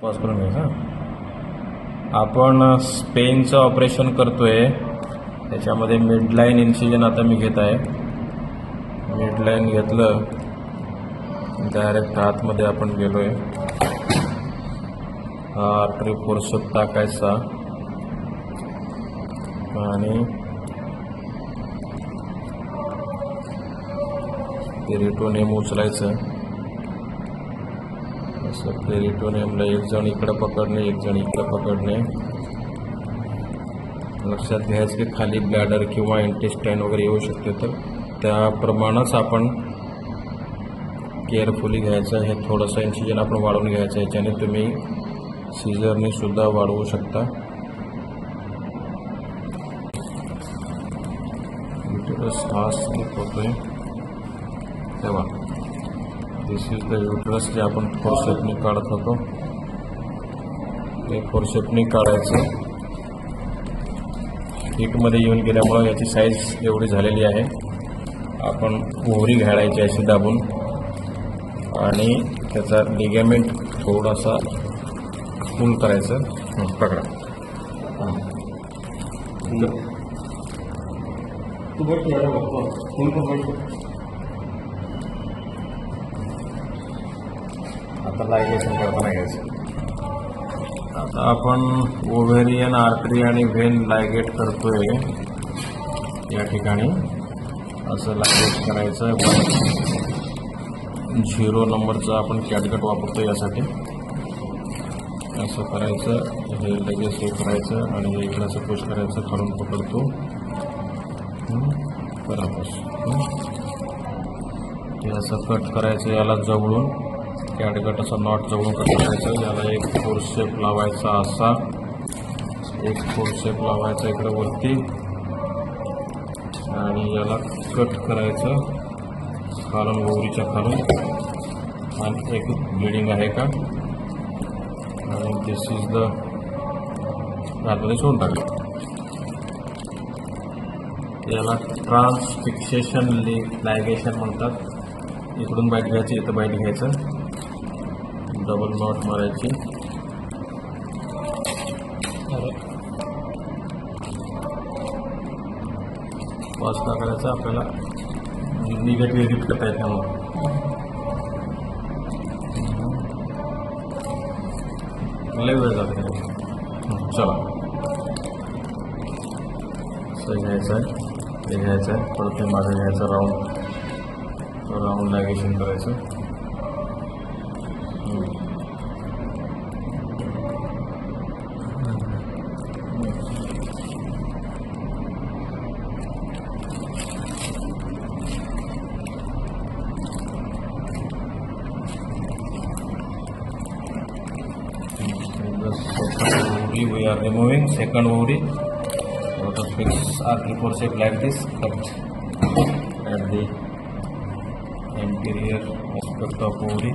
Pause करून घ्यायचं. आपण स्पेनचं ऑपरेशन करतोय, त्याच्यामध्ये मिडलाईन इन्सिजन आता मी घेत आहे. मिडलाईन घेतलं, डायरेक्ट आतमध्ये आपण गेलोय. हा आर्टरी फोर्सेप टाकायचा आणि पेरिटोनियम उचलायचं. असं पेरिटोनियमला एक जण इकडं पकडणे, एक जण इकडं पकडणे. लक्षात घ्यायचं की खाली ब्लॅडर किंवा इंटेस्टाईन वगैरे येऊ शकते, तर त्याप्रमाणेच आपण केअरफुली घ्यायचं. हे थोडंसं इन्सिजन आपण वाढवून घ्यायचं. याच्याने तुम्ही सीझरने सुद्धा वाढवू शकता. युटेरस हा स्लिप होतोय तेव्हा दिस इज द युटेरस जे आपण फोर्सेपनी काढत होतो. ते फोर्सेपनी काढायचं. हिटमध्ये येऊन गेल्यामुळं याची साईज एवढी झालेली आहे. आपण ओव्हरी घालायची अशी दाबून आणि त्याचा लिगामेंट थोडासा पुल करायचं. पकडा. आता लायगेशन करताना घ्यायचं. आता आपण ओव्हेरियन आर्टरी आणि व्हेन लायगेट करतोय. या ठिकाणी असं लायगेट करायचं. 0 नंबरचा आपण कॅटगट वापरतो यासाठी. असं करायचं. हे लगेच हे करायचं आणि हे इकडं असं पुश करायचं. खालून पकडतो. बरोबर. हे असं कट करायचं. याला जवळून कॅटगट असं नॉट जवळून कट करायचं. याला एक फोर्सेप लावायचा. असा एक फोर्सेप लावायचा इकडे वरती आणि याला कट करायचं खालून, ओव्हरीच्या खालून. आणि एक ब्लिडिंग आहे का, आणि दिस इज द आतमध्ये सोडून टाकलं. याला ट्रान्सफिक्सेशन लायगेशन म्हणतात. इकडून बाईट घ्यायची, इथं बाईट घ्यायचं, डबल नॉट मारायची. पॉज का करायचा. आपल्याला निगेटिव्ह एडिट करता येत नाही. लय वेळ जाते. चला, असं घ्यायचं आहे, हे घ्यायचं आहे, परत ते मागे घ्यायचं. राऊंड लायगेशन करायचं. We are removing second ovary. Let us fix artery forceps like this. Cut at the anterior aspect of ovary.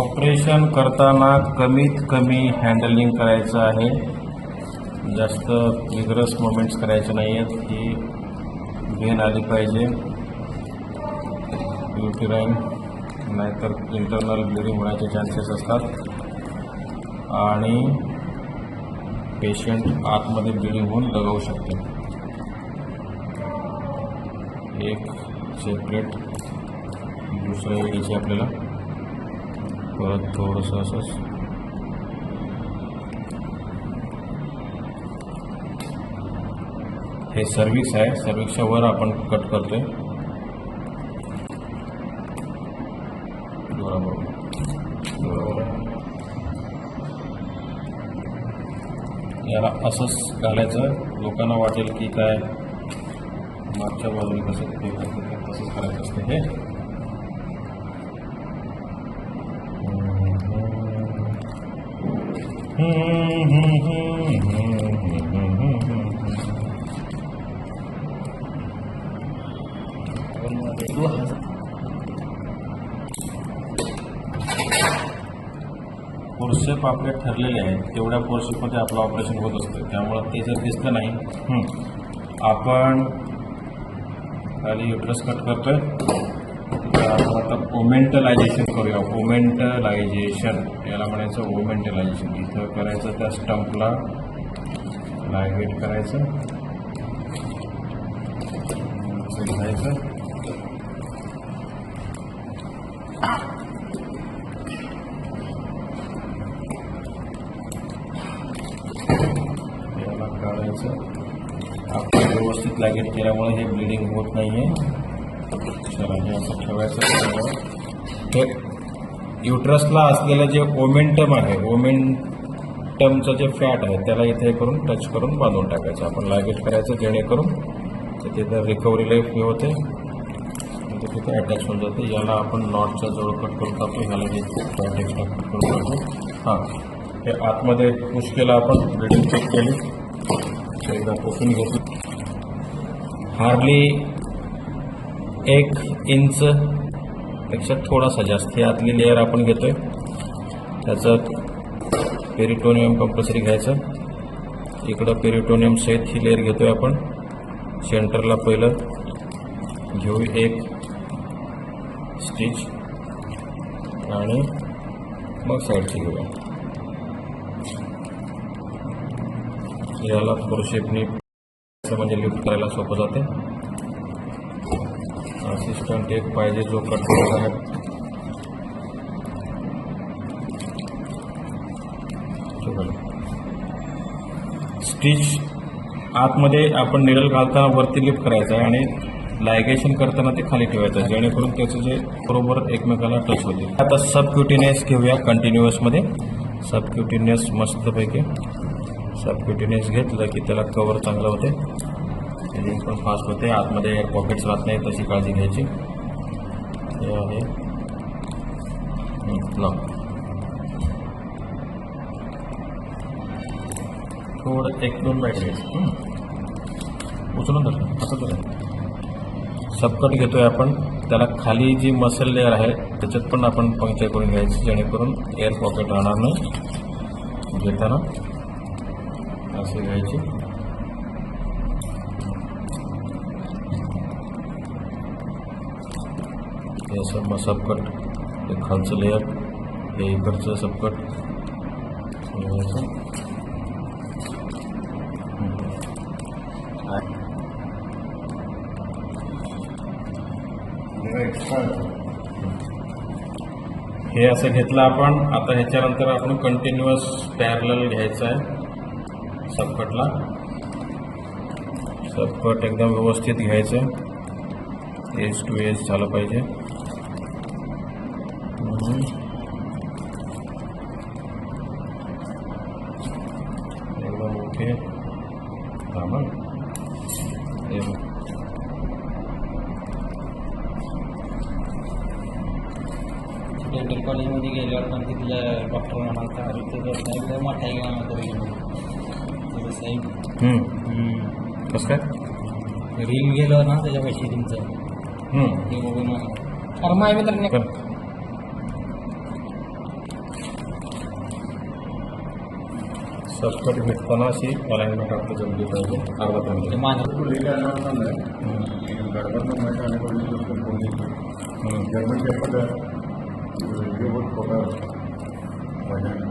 Operation करताना कमीत कमी हँडलिंग करायचं आहे. जास्त विग्रस मोमेंट्स करायचे नाही आहेत. ही व्हेन आली पाहिजे युटेराईन, नाहीतर इंटरनल ब्लिडिंग होण्याचे चान्सेस असतात आणि पेशंट आतमध्ये ब्लिडिंग होऊन दगावू शकते. एक सेपरेट दुसऱ्या वेळीची आपल्याला परत थोडंसं असंच हे सर्विक्स आहे. सर्विक्सच्या वर आपण कट करतोय. याला असंच घालायचं. लोकांना वाटेल की काय मागच्या बाजूने कसं ते तसंच करायचं असतं. हे फोर्सेप आपले ठरलेले आहेत. तेवढ्या फोर्सेपमध्ये आपलं ऑपरेशन होत असतं. त्यामुळं ते जर दिसलं नाही, आपण खाली युट्रस कट करतोय. आता ओमेंटलायझेशन करूया. ओमेंटलायझेशन याला म्हणायचं ओमेंटलायझेशन. इथं करायचं त्या स्टंपला लायगेट करायचं, घ्यायचं, याला काढायचं. आपण व्यवस्थित लायगेट केल्यामुळे हे ब्लिडिंग होत नाहीये. चला हे असं ठेवायचं. हे युट्रसला असलेलं जे ओमेंटम आहे, ओमेंटमचं जे फॅट आहे त्याला इथे करून टच करून बांधून टाकायचं. आपण लायगेट करायचं जेणेकरून ते तिथं रिकव्हरीला हे होते, ते तिथे अटॅच होऊन जाते. याला आपण नॉटच्या जवळ कट करून टाकतो. ह्याला हे फॅट एक्स्ट्रा कट करून टाकतो. हां, हे आतमध्ये पुश केलं आपण, ब्लिडिंग चेक केली, एकदा पुसून घेतली. हार्डली 1 इंच पेक्षा थोडासा जास्त हे आतली लेअर आपण घेतोय. त्याचं पेरिटोनियम कंपल्सरी घ्यायचं. इकडं पेरिटोनियम सहित ही लेअर घेतोय आपण. सेंटरला पहिलं घेऊ 1 स्टिच आणि मग साईडची घेऊया. याला फोर शेपनी म्हणजे लिफ्ट करायला सोपं जाते. असिस्टंट एक पाहिजे जो कट करणार आहे. स्टिच आतमध्ये आपण निडल घालताना वरती लिफ्ट करायचं आहे आणि लायगेशन करताना ते खाली ठेवायचं आहे, जेणेकरून त्याचं जे बरोबर एकमेकाला टच होते. आता सबक्युटिनियस घेऊया कंटिन्युअसमध्ये. सबक्युटिनियस मस्तपैकी सबक्युटिनियस घेतलं की त्याला कवर चांगलं होते, फिलिंग पण फास्ट होते. आतमध्ये एअर पॉकेट्स राहत नाही, तशी काळजी घ्यायची. हे आहे थोडं 1-2 बाईट घ्यायचं. उचलून धर असं तर. सबकट घेतोय आपण. त्याला खाली जी मसल लेअर आहे त्याच्यात पण आपण पंक्चर करून घ्यायची, जेणेकरून एअर पॉकेट राहणार नाही. घेताना असे घ्यायची. हे असं सबकट, हे खालचं लेअर, हे इकडचं सबकट हे असं घेतलं आपण. आता ह्याच्यानंतर आपण कंटिन्युअस पॅरलल घ्यायचं आहे सबकटला. सबकट एकदम व्यवस्थित घ्यायचं, एज टू एज झालं पाहिजे. एकदम ओके. डेंटल कॉलेजमध्ये गेल्यावर पण तिथल्या डॉक्टर म्हणाला तिथं मोठा साहेब कसं काय रील गेलं ना त्याच्या पैसे तुमचं हे बघून कारण माझ्या मित्रांनी सबकट घेताना अशी अलाइनमेंट आपली जमली पाहिजे. अर्धा गवर्नमेंट